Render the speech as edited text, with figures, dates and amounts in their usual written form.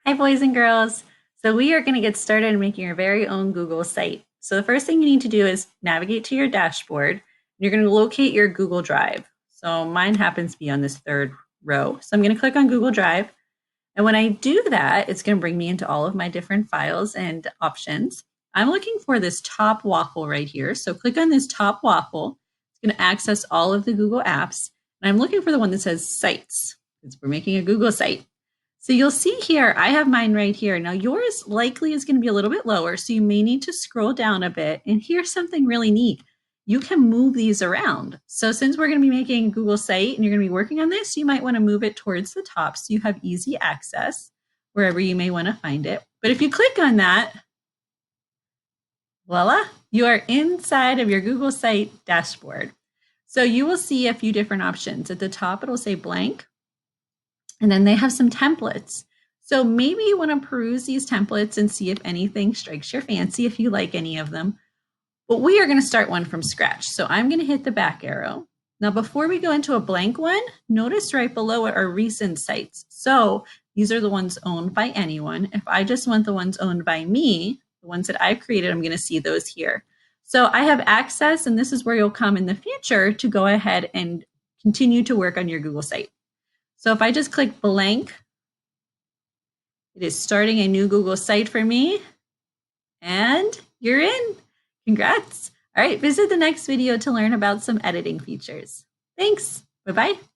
Hi, boys and girls. So we are going to get started making your very own Google site. So the first thing you need to do is navigate to your dashboard. You're going to locate your Google Drive. So mine happens to be on this third row. So I'm going to click on Google Drive. And when I do that, it's going to bring me into all of my different files and options. I'm looking for this top waffle right here. So click on this top waffle. It's going to access all of the Google apps. And I'm looking for the one that says sites because we're making a Google site. So you'll see here, I have mine right here. Now yours likely is going to be a little bit lower, so you may need to scroll down a bit. And here's something really neat. You can move these around. So since we're going to be making a Google site and you're going to be working on this, you might want to move it towards the top so you have easy access wherever you may want to find it. But if you click on that, voila, you are inside of your Google site dashboard. So you will see a few different options. At the top, it'll say blank. And then they have some templates. So maybe you want to peruse these templates and see if anything strikes your fancy, if you like any of them. But we are going to start one from scratch. So I'm going to hit the back arrow. Now, before we go into a blank one, notice right below it are recent sites. So these are the ones owned by anyone. If I just want the ones owned by me, the ones that I've created, I'm going to see those here. So I have access, and this is where you'll come in the future to go ahead and continue to work on your Google site. So if I just click blank, it is starting a new Google site for me, and you're in. Congrats. All right, visit the next video to learn about some editing features. Thanks. Bye-bye.